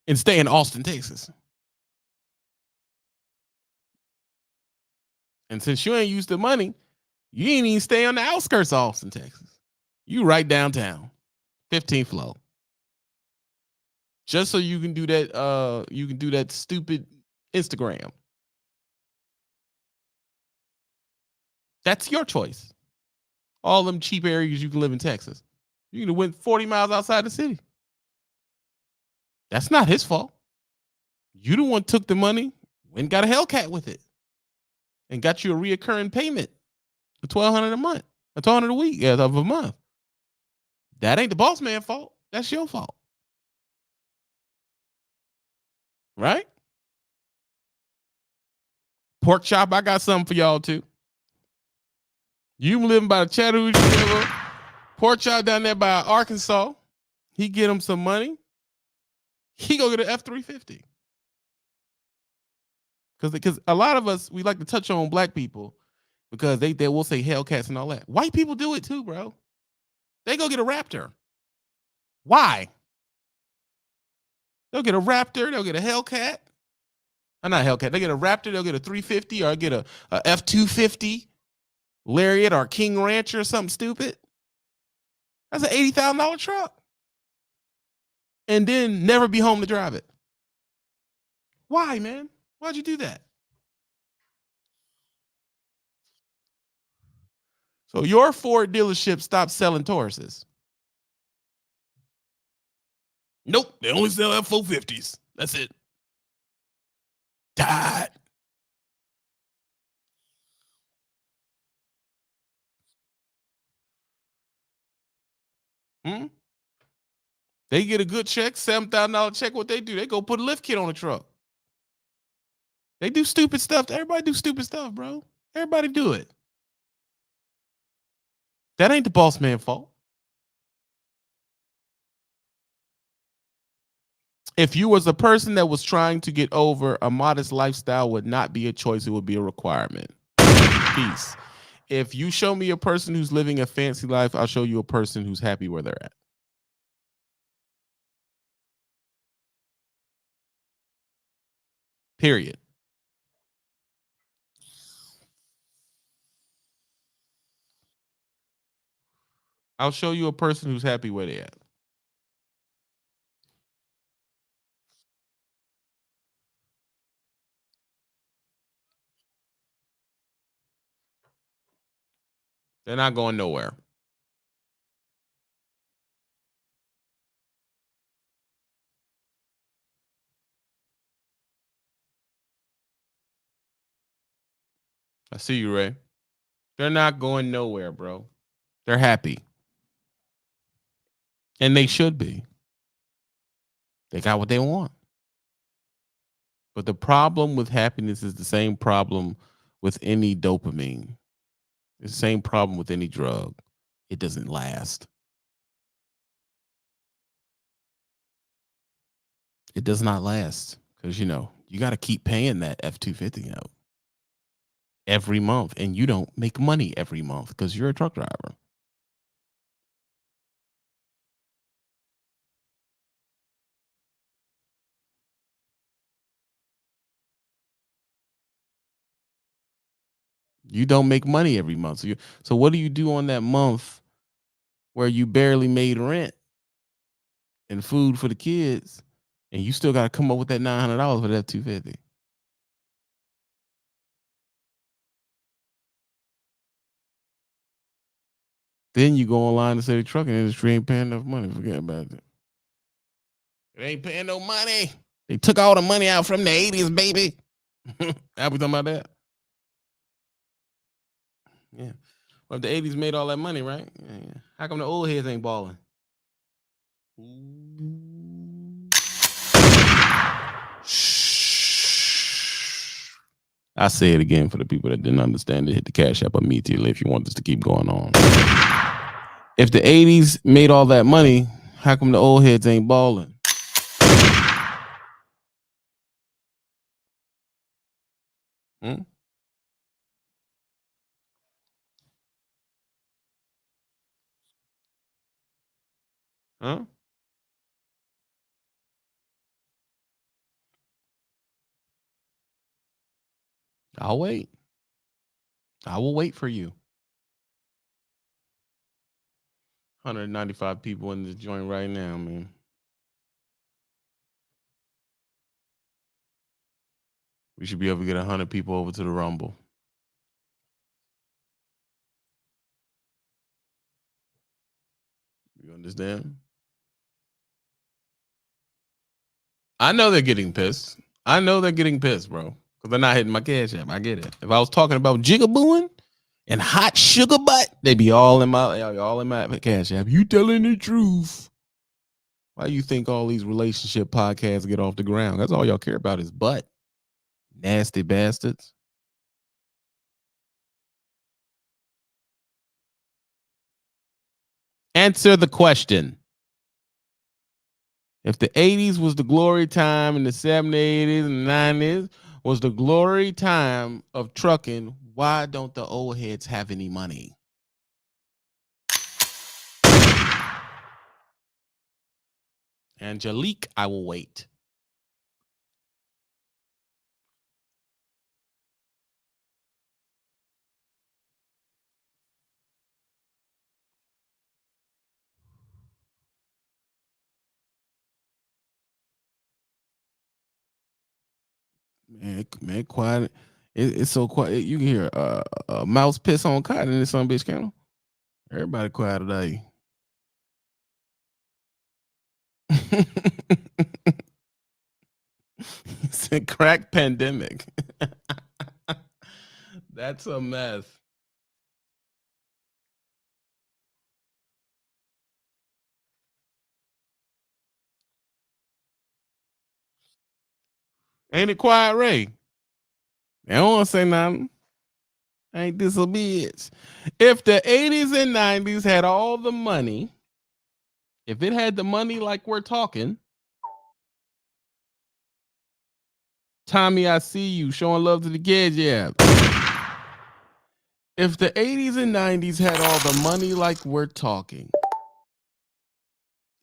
and stay in Austin, Texas. And since you ain't used the money, you ain't even stay on the outskirts of Austin, Texas. You right downtown, 15th floor. Just so you can do that stupid Instagram. That's your choice. All them cheap areas you can live in Texas. You can have went 40 miles outside the city. That's not his fault. You the one took the money and got a Hellcat with it and got you a reoccurring payment for $1,200 a month, $1,200 a week, of a month. That ain't the boss man fault. That's your fault, right? Pork chop, I got something for y'all too. You living by the Chattanooga River, pork chop down there by Arkansas. He get him some money. He go get an F-350. Because a lot of us, we like to touch on black people because they will say Hellcats and all that. White people do it too, bro. They go get a Raptor. Why? They'll get a Raptor. They'll get a Hellcat. Not a Hellcat. They get a Raptor. They'll get a 350 or get a F-250 Lariat or King Rancher or something stupid. That's an $80,000 truck. And then never be home to drive it. Why, man? Why'd you do that? So your Ford dealership stopped selling Tauruses. Nope, they only sell F-450s. That's it. Died. Hmm? They get a good check, $7,000 check. What they do? They go put a lift kit on the truck. They do stupid stuff. Everybody do stupid stuff, bro. Everybody do it. That ain't the boss man fault. If you was a person that was trying to get over, a modest lifestyle would not be a choice, it would be a requirement. Peace. If you show me a person who's living a fancy life, I'll show you a person who's happy where they're at. Period. I'll show you a person who's happy where they at. They're not going nowhere. I see you, Ray. They're not going nowhere, bro. They're happy. And they should be. They got what they want. But the problem with happiness is the same problem with any dopamine. It's the same problem with any drug. It doesn't last. It does not last because you got to keep paying that F-250 out every month, and you don't make money every month because you're a truck driver. You don't make money every month. So what do you do on that month where you barely made rent and food for the kids, and you still got to come up with that $900 for that 250? Then you go online and say the trucking industry ain't paying enough money. Forget about it. It ain't paying no money. They took all the money out from the 80s, baby. Are we talking about that? Yeah. Well, if the 80s made all that money, right? Yeah. How come the old heads ain't balling? I say it again for the people that didn't understand it. Hit the Cash App immediately if you want this to keep going on. If the 80s made all that money, how come the old heads ain't balling? Hmm? Huh? I'll wait. I will wait for you. 195 people in this joint right now, man. We should be able to get 100 people over to the Rumble. You understand? I know they're getting pissed. I know they're getting pissed, bro. Because they're not hitting my Cash App. I get it. If I was talking about jigabooing and hot sugar butt, they'd be all in my Cash App. You telling the truth. Why you think all these relationship podcasts get off the ground? That's all y'all care about is butt. Nasty bastards. Answer the question. If the 80s was the glory time and the 70s, 80s, and 90s was the glory time of trucking, why don't the old heads have any money? Angelique, I will wait. Man, quiet. It's so quiet. You can hear a mouse piss on cotton in this some bitch kennel. Everybody quiet today. It's a crack pandemic. That's a mess. Ain't it quiet, Ray? I don't want to say nothing. Ain't this a bitch? If the 80s and 90s had all the money, if it had the money like we're talking, Tommy, I see you showing love to the kids, yeah. If the 80s and 90s had all the money like we're talking,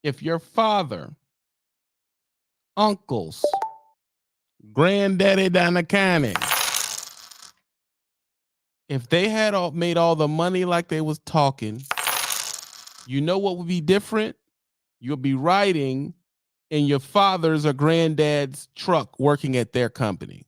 if your father, uncles, granddaddy Danakani, if they had all made all the money like they was talking, you know what would be different? You'll be riding in your father's or granddad's truck working at their company.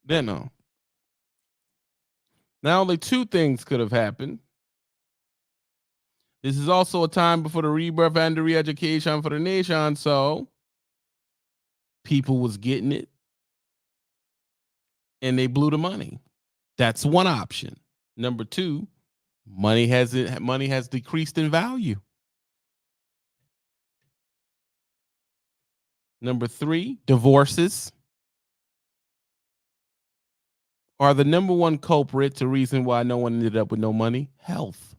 Then no. Now only two things could have happened. This is also a time before the rebirth and the re-education for the nation, so people was getting it and they blew the money. That's one option. Number two, money has decreased in value. Number three, divorces are the number one culprit to reason why no one ended up with no money. Health.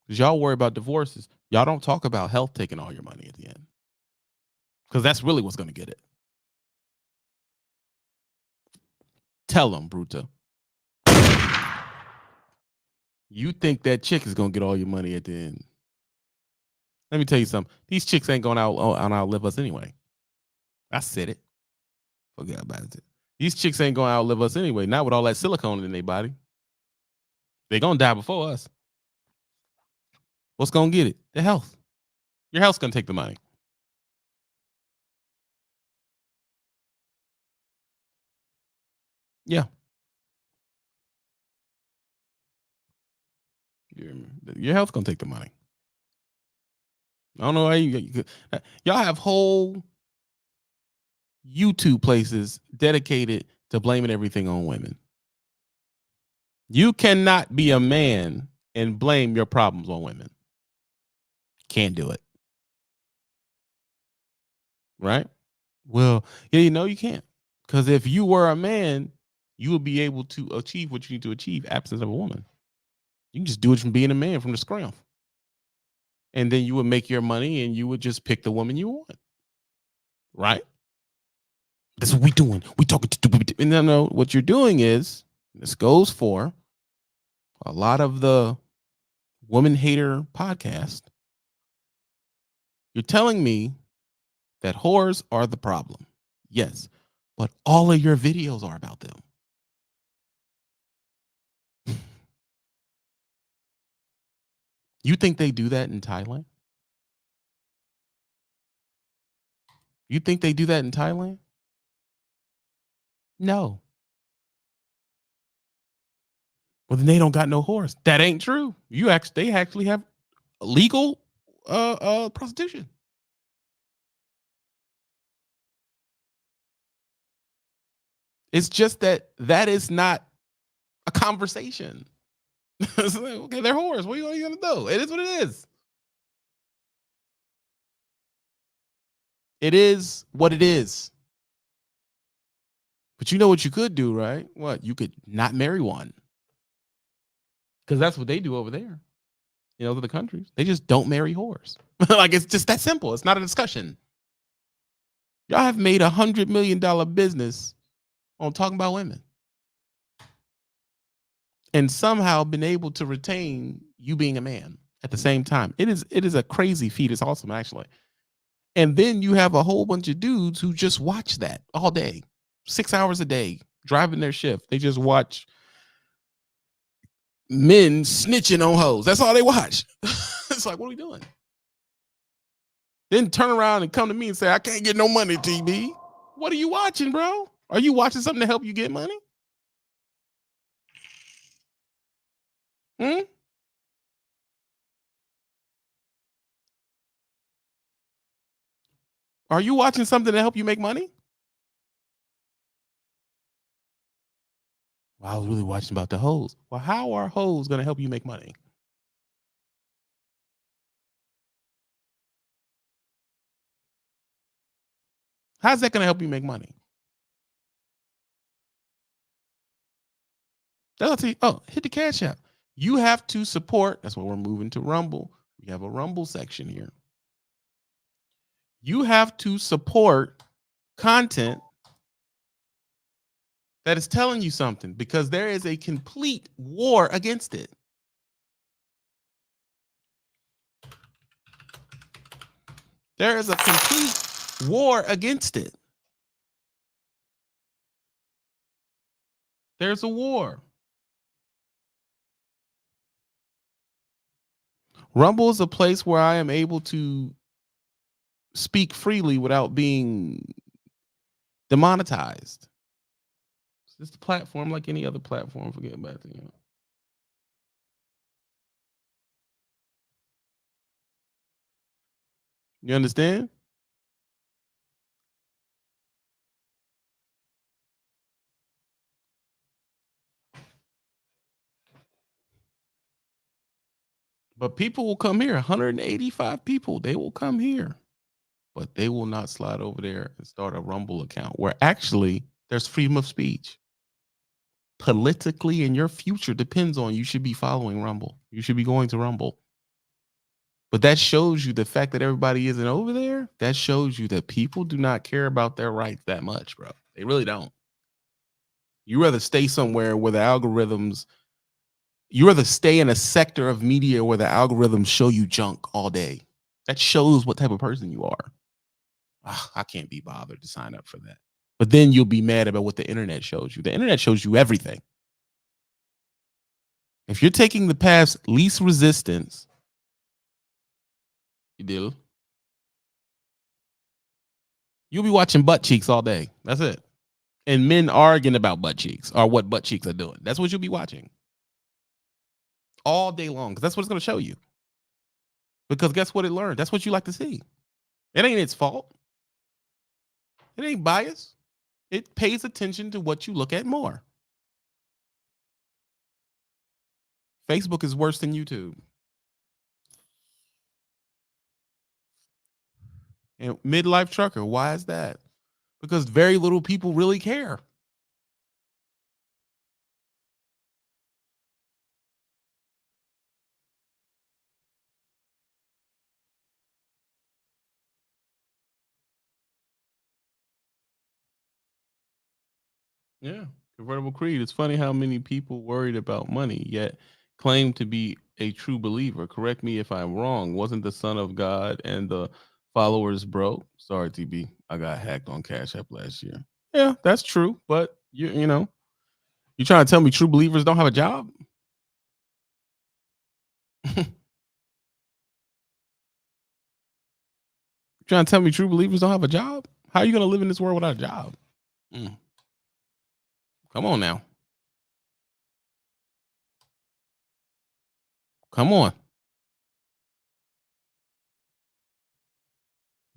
Because y'all worry about divorces. Y'all don't talk about health taking all your money at the end. Because that's really what's going to get it. Tell them, Bruta. You think that chick is gonna get all your money at the end. Let me tell you something. These chicks ain't gonna outlive us anyway. I said it. Forget about it. These chicks ain't gonna outlive us anyway. Not with all that silicone in their body. They gonna die before us. What's gonna get it? The health. Your health's gonna take the money. Yeah. Your, your health's gonna take the money. I don't know why y'all have whole YouTube places dedicated to blaming everything on women. You cannot be a man and blame your problems on women. Can't do it. Right? Well, yeah, you can't. Because if you were a man, you would be able to achieve what you need to achieve absence of a woman. You can just do it from being a man from the scrum. And then you would make your money and you would just pick the woman you want. Right? That's what we doing. We talking to no. What you're doing is this goes for a lot of the woman hater podcast. You're telling me that whores are the problem. Yes, but all of your videos are about them. You think they do that in Thailand? You think they do that in Thailand? No. Well, then they don't got no whores. That ain't true. They actually have legal prostitution. It's just that is not a conversation. Okay, they're whores. What are you gonna do? It is what it is. It is what it is. But you know what you could do, right? What? You could not marry one. Because that's what they do over there. Other countries. They just don't marry whores. Like, it's just that simple. It's not a discussion. Y'all have made $100 million business on talking about women. And somehow been able to retain you being a man at the same time. It is a crazy feat. It's awesome, actually. And then you have a whole bunch of dudes who just watch that all day, 6 hours a day, driving their shift. They just watch men snitching on hoes. That's all they watch. It's like, what are we doing? Then turn around and come to me and say, I can't get no money, TB. What are you watching, bro? Are you watching something to help you get money? Hmm? Are you watching something to help you make money? Well, I was really watching about the hoes. Well, how are hoes going to help you make money? How's that going to help you make money? Hit the cash app. You have to support. That's why we're moving to Rumble. We have a Rumble section here. You have to support content that is telling you something, because there is a complete war against it. There is a complete war against it. There's a war. Rumble is a place where I am able to speak freely without being demonetized. It's just a platform like any other platform. Forget about it. You understand? But people will come here. 185 people. They will come here, but they will not slide over there and start a Rumble account where actually there's freedom of speech. Politically, and your future depends on, you should be following Rumble. You should be going to Rumble. But that shows you the fact that everybody isn't over there. That shows you that people do not care about their rights that much, bro. They really don't. You rather stay somewhere where the algorithms You rather stay in a sector of media where the algorithms show you junk all day. That shows what type of person you are. Ah, I can't be bothered to sign up for that. But then you'll be mad about what the internet shows you. The internet shows you everything. If you're taking the path least resistance, you do. You'll be watching butt cheeks all day. That's it. And men arguing about butt cheeks or what butt cheeks are doing. That's what you'll be watching all day long because that's what it's going to show you. Because guess what it learned? That's what you like to see. It ain't its fault. It ain't biased. It pays attention to what you look at more. Facebook is worse than YouTube. And midlife trucker, why is that? Because very little people really care. Yeah. Convertible creed. It's funny how many people worried about money yet claim to be a true believer. Correct me if I'm wrong. Wasn't the son of God and the followers broke? Sorry, TB. I got hacked on Cash App last year. Yeah, that's true. But you trying to tell me true believers don't have a job? You trying to tell me true believers don't have a job? How are you going to live in this world without a job? Mm, come on now. Come on.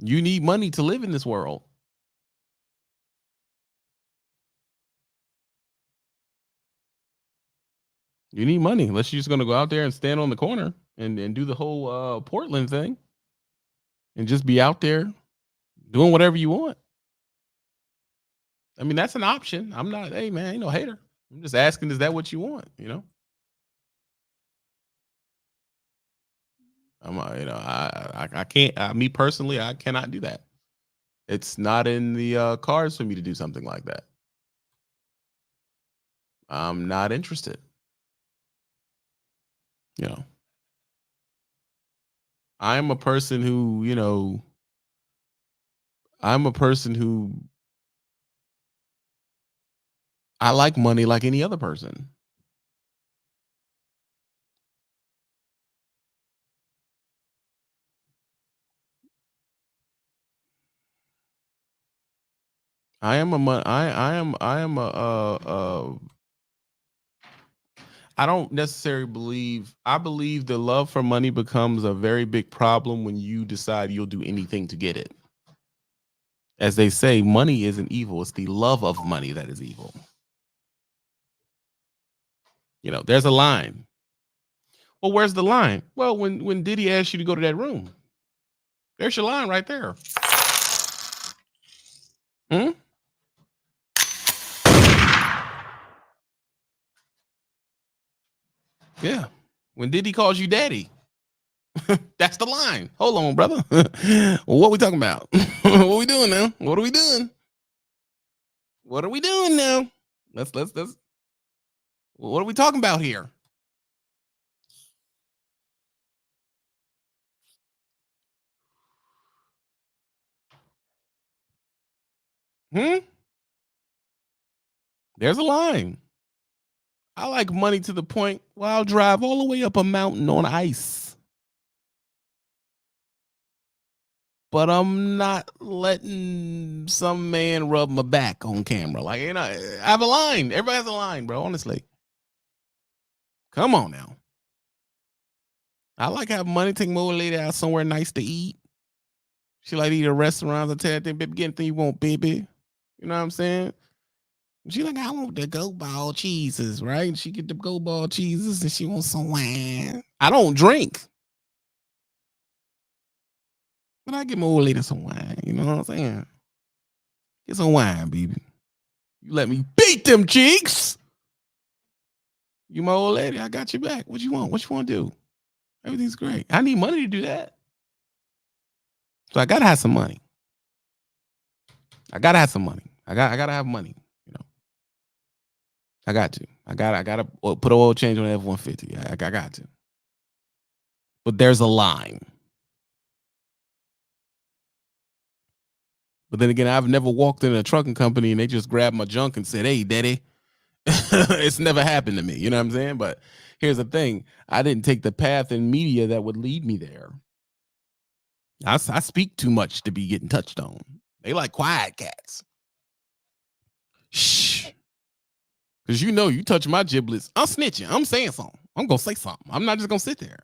You need money to live in this world. You need money unless you're just going to go out there and stand on the corner and do the whole Portland thing and just be out there doing whatever you want. I mean, that's an option. I'm not, hey man, ain't no hater. I'm just asking, is that what you want? I can't. Me personally, I cannot do that. It's not in the cards for me to do something like that. I'm not interested. You know, I'm a person who, I'm a person who I like money like any other person. I am a I am a I don't necessarily believe I believe the love for money becomes a very big problem when you decide you'll do anything to get it. As they say, money isn't evil, it's the love of money that is evil. There's a line. Well, where's the line? Well, when Diddy asked you to go to that room, there's your line right there. Hmm? Yeah. When Diddy calls you daddy, that's the line. Hold on, brother. What we talking about? What we doing now? What are we doing? What are we doing now? Let's. What are we talking about here? Hmm? There's a line. I like money to the point where I'll drive all the way up a mountain on ice. But I'm not letting some man rub my back on camera. Like, I have a line. Everybody has a line, bro. Honestly. Come on now. I like having money, take my old lady out somewhere nice to eat. She like to eat at restaurants. I tell her, baby, get anything you want, baby. You know what I'm saying? She like, I want the go ball cheeses, right? She get the go ball cheeses and she wants some wine. I don't drink, but I get my old lady some wine. You know what I'm saying? Get some wine, baby. You let me beat them cheeks. You my old lady. I got your back. What you want? What you want to do? Everything's great. I need money to do that. So I gotta have some money. I gotta have some money. I gotta have money. You know. I got to. I gotta put oil change on F-150. I got to. But there's a line. But then again, I've never walked in a trucking company and they just grabbed my junk and said, "Hey, daddy." It's never happened to me. You know what I'm saying? But here's the thing: I didn't take the path in media that would lead me there. I speak too much to be getting touched on. They like quiet cats. Shh. Because you touch my giblets, I'm snitching. I'm saying something. I'm going to say something. I'm not just going to sit there.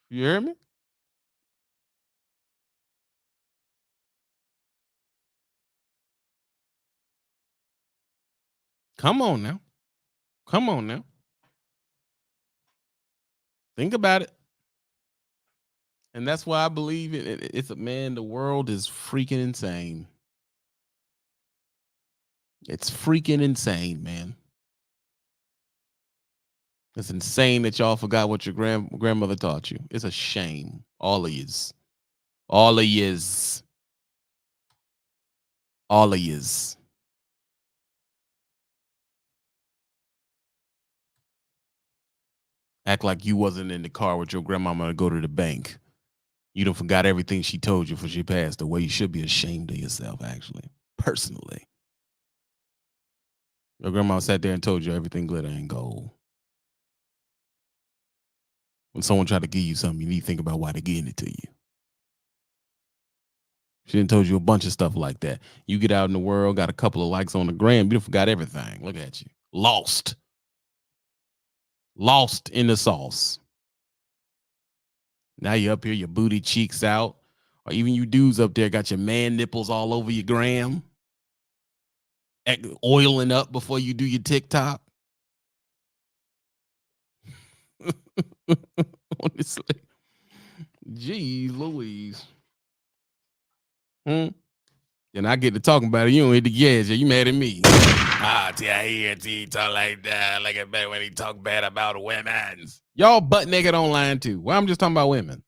You hear me? Come on now. Come on now. Think about it. And that's why I believe it's a man, the world is freaking insane. It's freaking insane, man. It's insane that y'all forgot what your grandmother taught you. It's a shame. All of yous. All of yous. All of yous. Act like you wasn't in the car with your grandmama to go to the bank. You done forgot everything she told you before she passed away. You should be ashamed of yourself, actually. Personally. Your grandma sat there and told you everything glitter ain't gold. When someone tried to give you something, you need to think about why they're giving it to you. She done told you a bunch of stuff like that. You get out in the world, got a couple of likes on the gram, you done forgot everything. Look at you. Lost. Lost in the sauce. Now you up here, your booty cheeks out. Or even you dudes up there got your man nipples all over your gram. Oiling up before you do your TikTok. Honestly. Jeez Louise. And I get to talking about it. You don't hit the gas. You mad at me. See, I hear T talk like that. Like it bad when he talk bad about women. Y'all butt naked online too. Well, I'm just talking about women.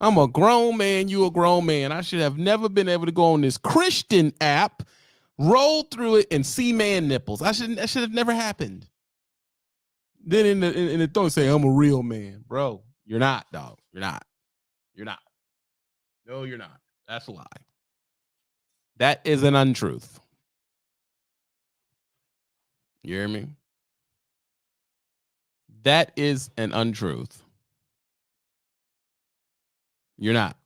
I'm a grown man. You a grown man. I should have never been able to go on this Christian app, roll through it, and see man nipples. That should have never happened. Then in the thought say I'm a real man, bro. You're not, dog. You're not. You're not. No, you're not. That's a lie. That is an untruth. You hear me? That is an untruth. You're not.